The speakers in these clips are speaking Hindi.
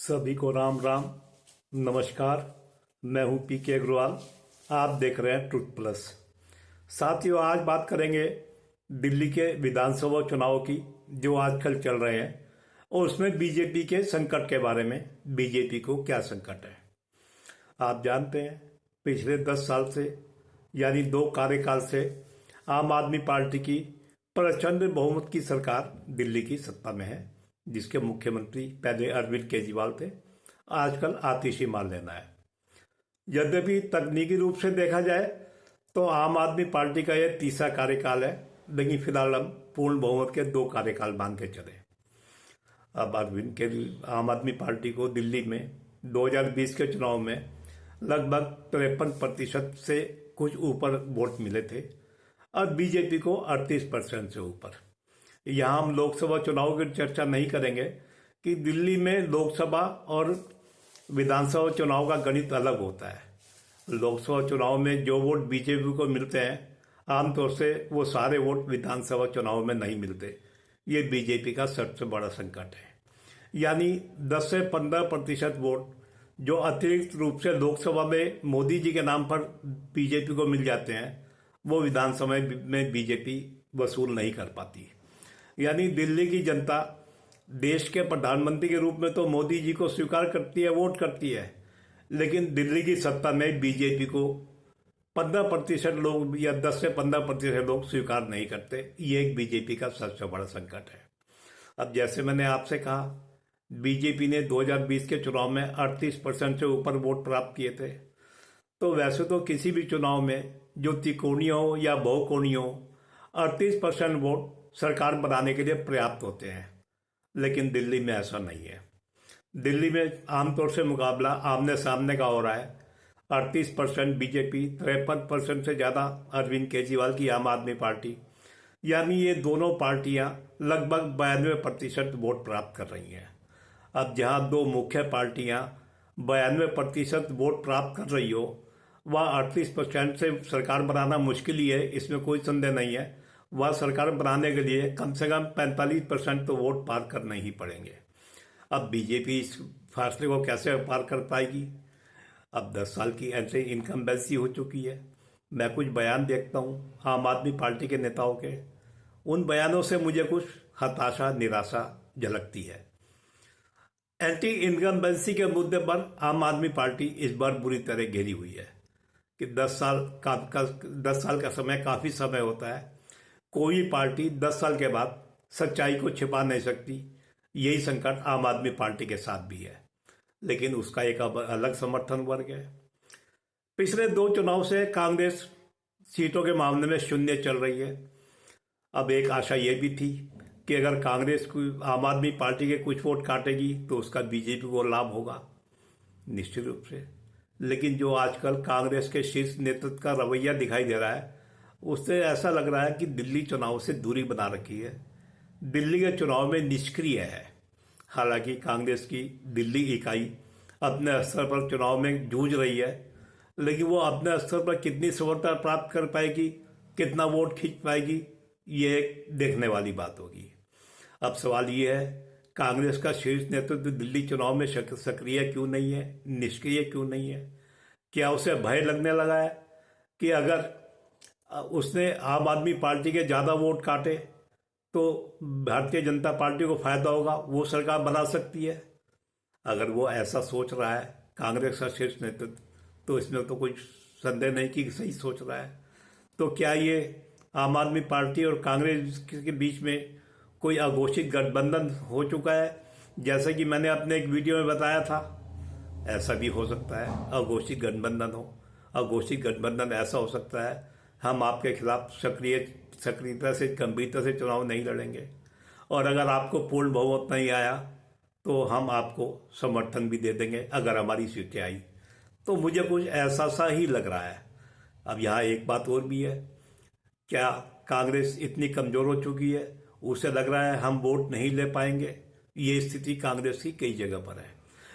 सभी को राम राम। नमस्कार। मैं हूं पीके अग्रवाल। आप देख रहे हैं ट्रुथ प्लस। साथियों, आज बात करेंगे दिल्ली के विधानसभा चुनाव की जो आजकल चल रहे हैं और उसमें बीजेपी के संकट के बारे में। बीजेपी को क्या संकट है? आप जानते हैं, पिछले 10 साल से यानी 2 कार्यकाल से आम आदमी पार्टी की प्रचंड बहुमत की सरकार दिल्ली की सत्ता में है, जिसके मुख्यमंत्री पहले अरविंद केजरीवाल थे, आजकल आतिशी मार लेना है। यद्यपि तकनीकी रूप से देखा जाए तो आम आदमी पार्टी का यह तीसरा कार्यकाल है, लेकिन फिलहाल हम पूर्ण बहुमत के 2 कार्यकाल मान के चले। अब अरविंद के आम आदमी पार्टी को दिल्ली में 2020 के चुनाव में लगभग 53% से कुछ ऊपर वोट मिले थे और बीजेपी को 38% से ऊपर। यहाँ हम लोकसभा चुनाव की चर्चा नहीं करेंगे कि दिल्ली में लोकसभा और विधानसभा चुनाव का गणित अलग होता है। लोकसभा चुनाव में जो वोट बीजेपी को मिलते हैं, आमतौर से वो सारे वोट विधानसभा चुनाव में नहीं मिलते। ये बीजेपी का सबसे बड़ा संकट है। यानी 10 से 15% वोट जो अतिरिक्त रूप से लोकसभा में मोदी जी के नाम पर बीजेपी को मिल जाते हैं, वो विधानसभा में बीजेपी वसूल नहीं कर पाती। यानी दिल्ली की जनता देश के प्रधानमंत्री के रूप में तो मोदी जी को स्वीकार करती है, वोट करती है, लेकिन दिल्ली की सत्ता में बीजेपी को 15% लोग या 10 से 15% लोग स्वीकार नहीं करते। ये एक बीजेपी का सबसे बड़ा संकट है। अब जैसे मैंने आपसे कहा, बीजेपी ने 2020 के चुनाव में 38% से ऊपर वोट प्राप्त किए थे। तो वैसे तो किसी भी चुनाव में जो त्रिकोणीय हो या बहुकोणीय हो, 38% वोट सरकार बनाने के लिए पर्याप्त होते हैं, लेकिन दिल्ली में ऐसा नहीं है। दिल्ली में आमतौर से मुकाबला आमने सामने का हो रहा है। 38% बीजेपी, 53% से ज़्यादा अरविंद केजरीवाल की आम आदमी पार्टी। यानी ये दोनों पार्टियां लगभग 92% वोट प्राप्त कर रही हैं। अब जहां 2 मुख्य पार्टियां 92% वोट प्राप्त कर रही हो, वह 38% से सरकार बनाना मुश्किल ही है, इसमें कोई संदेह नहीं है। वह सरकार बनाने के लिए कम से कम 45% तो वोट पार करने ही पड़ेंगे। अब बीजेपी इस फासले को कैसे पार कर पाएगी? अब 10 साल की ऐसे इनकम्बेंसी हो चुकी है। मैं कुछ बयान देखता हूँ आम आदमी पार्टी के नेताओं के, उन बयानों से मुझे कुछ हताशा, निराशा झलकती है। एंटी इनकम्बेंसी के मुद्दे पर आम आदमी पार्टी इस बार बुरी तरह घेरी हुई है कि 10 साल का समय काफ़ी समय होता है। कोई पार्टी 10 साल के बाद सच्चाई को छिपा नहीं सकती। यही संकट आम आदमी पार्टी के साथ भी है, लेकिन उसका एक अलग समर्थन वर्ग है। पिछले 2 चुनाव से कांग्रेस सीटों के मामले में शून्य चल रही है। अब एक आशा ये भी थी कि अगर कांग्रेस को आम आदमी पार्टी के कुछ वोट काटेगी तो उसका बीजेपी को लाभ होगा, निश्चित रूप से। लेकिन जो आजकल कांग्रेस के शीर्ष नेतृत्व का रवैया दिखाई दे रहा है, उससे ऐसा लग रहा है कि दिल्ली चुनाव से दूरी बना रखी है, दिल्ली के चुनाव में निष्क्रिय है। हालांकि कांग्रेस की दिल्ली इकाई अपने स्तर पर चुनाव में जूझ रही है, लेकिन वो अपने स्तर पर कितनी सफलता प्राप्त कर पाएगी, कितना वोट खींच पाएगी, ये एक देखने वाली बात होगी। अब सवाल ये है, कांग्रेस का शीर्ष नेतृत्व दिल्ली चुनाव में सक्रिय क्यों नहीं है, निष्क्रिय क्यों नहीं है? क्या उसे भय लगने लगा है कि अगर उसने आम आदमी पार्टी के ज़्यादा वोट काटे तो भारतीय जनता पार्टी को फायदा होगा, वो सरकार बना सकती है? अगर वो ऐसा सोच रहा है कांग्रेस का शीर्ष नेतृत्व, तो इसमें तो कुछ संदेह नहीं कि सही सोच रहा है। तो क्या ये आम आदमी पार्टी और कांग्रेस के बीच में कोई अघोषित गठबंधन हो चुका है, जैसा कि मैंने अपने एक वीडियो में बताया था? ऐसा भी हो सकता है, अघोषित गठबंधन हो। अघोषित गठबंधन ऐसा हो सकता है, हम आपके खिलाफ सक्रियता से, गंभीरता से चुनाव नहीं लड़ेंगे, और अगर आपको पूर्ण बहुमत नहीं आया तो हम आपको समर्थन भी दे देंगे अगर हमारी सीटें आई। तो मुझे कुछ ऐसा सा ही लग रहा है। अब यहाँ एक बात और भी है, क्या कांग्रेस इतनी कमजोर हो चुकी है, उसे लग रहा है हम वोट नहीं ले पाएंगे? ये स्थिति कांग्रेस की कई जगह पर है।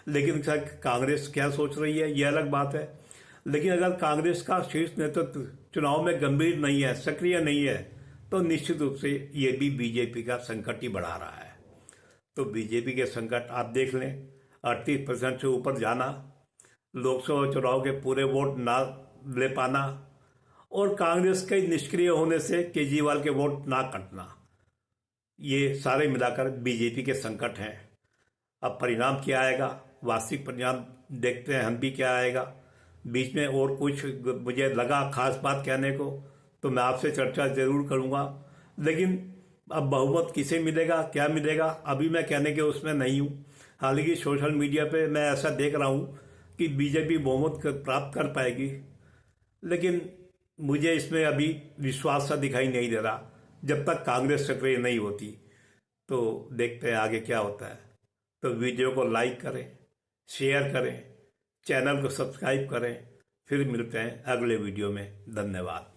लेकिन कांग्रेस क्या सोच रही है, ये अलग बात है। लेकिन अगर कांग्रेस का शीर्ष नेतृत्व चुनाव में गंभीर नहीं है, सक्रिय नहीं है, तो निश्चित रूप से ये भी बीजेपी का संकट ही बढ़ा रहा है। तो बीजेपी के संकट आप देख लें, 38% से ऊपर जाना, लोकसभा चुनाव के पूरे वोट ना ले पाना और कांग्रेस के निष्क्रिय होने से केजरीवाल के वोट ना कटना, ये सारे मिलाकर बीजेपी के संकट हैं। अब परिणाम क्या आएगा, वास्तविक परिणाम देखते हैं हम भी क्या आएगा। बीच में और कुछ मुझे लगा खास बात कहने को तो मैं आपसे चर्चा जरूर करूंगा, लेकिन अब बहुमत किसे मिलेगा क्या मिलेगा अभी मैं कहने के उसमें नहीं हूं। हालांकि सोशल मीडिया पे मैं ऐसा देख रहा हूं कि बीजेपी बहुमत प्राप्त कर पाएगी, लेकिन मुझे इसमें अभी विश्वास सा दिखाई नहीं दे रहा जब तक कांग्रेस सक्रिय नहीं होती। तो देखते हैं आगे क्या होता है। तो वीडियो को लाइक करें, शेयर करें, चैनल को सब्सक्राइब करें। फिर मिलते हैं अगले वीडियो में। धन्यवाद।